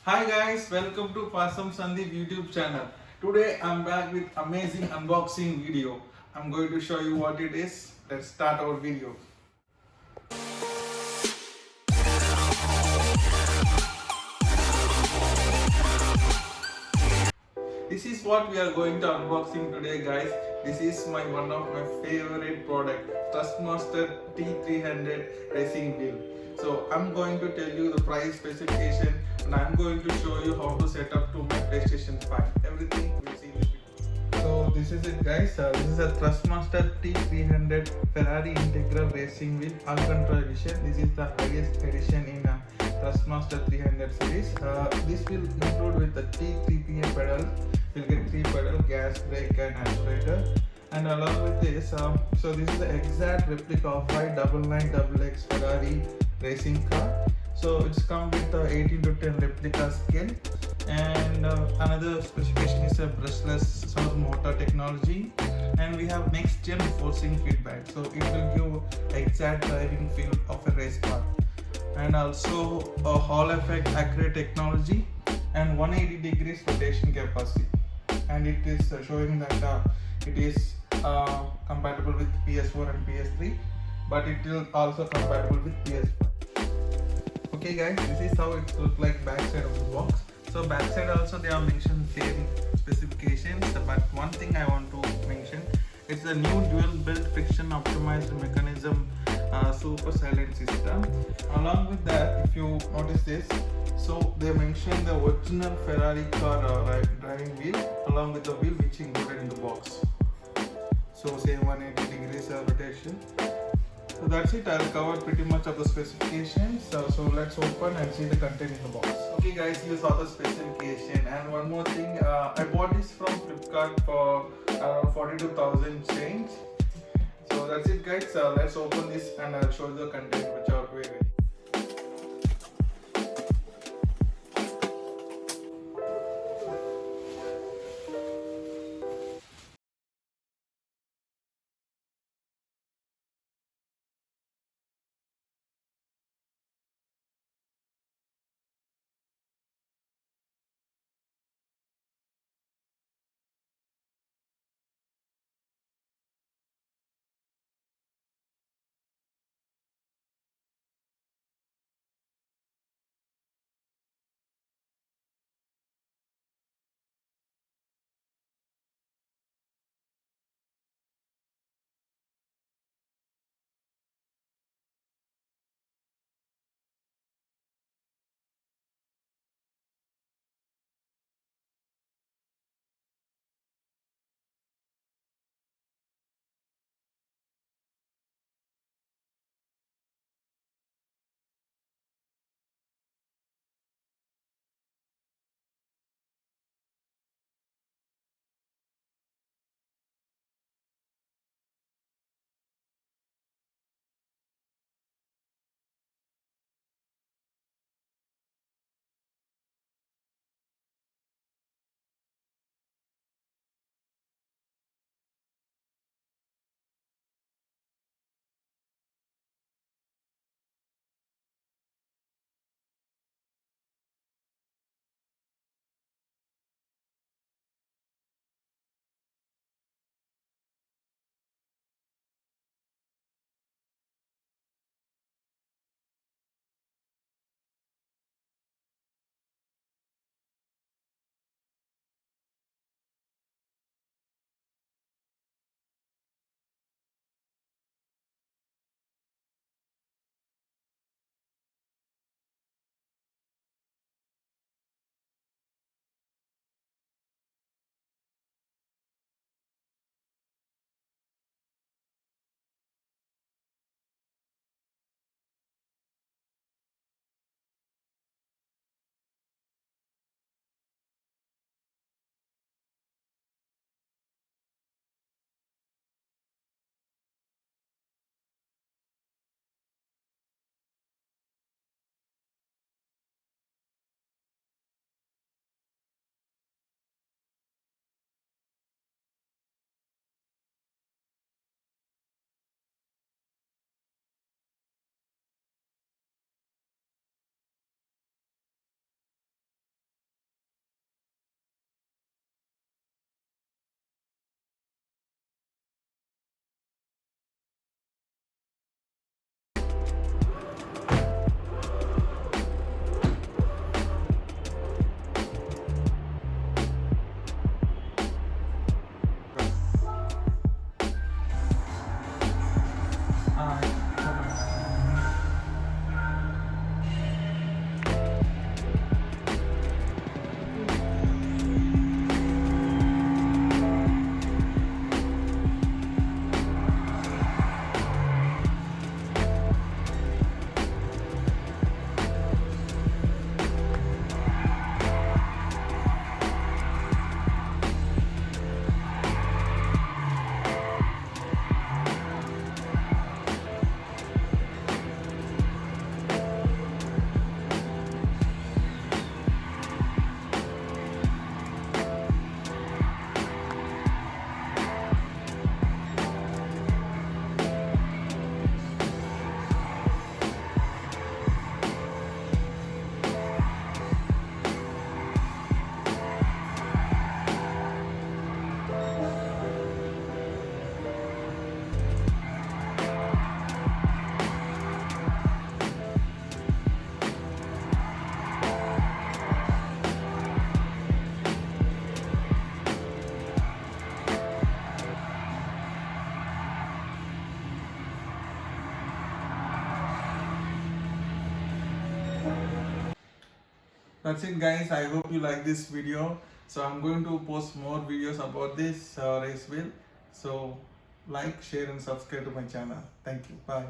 Hi guys, welcome to Pasam Sandeep YouTube channel. Today I'm back with amazing unboxing video. I'm going to show you what it is. Let's start our video. This is what we are going to unboxing today guys. This is one of my favorite product, Thrustmaster T300 racing wheel. So I'm going to tell you the price specification and I'm going to show you how to set up to my PlayStation 5. Everything we'll see in this video. So this is it guys. This is a Thrustmaster T300 Ferrari integral racing wheel Alcantara Edition. This is the highest edition in Thrustmaster 300 series. This will include with the T3PA pedal. You'll get 3 pedal, gas, brake and accelerator. And along with this, so this is the exact replica of 599XX Ferrari racing car. So it's come with 18:10 replica scale. And another specification is a brushless sound motor technology. And we have next gen forcing feedback. So it will give exact driving feel of a race car. And also a Hall effect accurate technology and 180 degrees rotation capacity. And it is showing that it is compatible with PS4 and PS3, but it will also compatible with PS5. Okay guys, this is how it looks like backside of the box. So backside also they have mentioned same specifications, but one thing I want to mention, it's a new dual built friction optimized mechanism super silent system. Along with that, if you notice this, so they mentioned the original Ferrari car driving wheel along with the wheel which included in the box. So same 180 degrees rotation. So that's it. I'll cover pretty much of the specifications. So let's open and see the content in the box. Okay guys, you saw the specification, and one more thing, I bought this from Flipkart for around 42,000 change. So that's it guys, let's open this and I'll show you the content which are very That's it guys, I hope you like this video. So I'm going to post more videos about this race wheel. So like, share and subscribe to my channel. Thank you. Bye.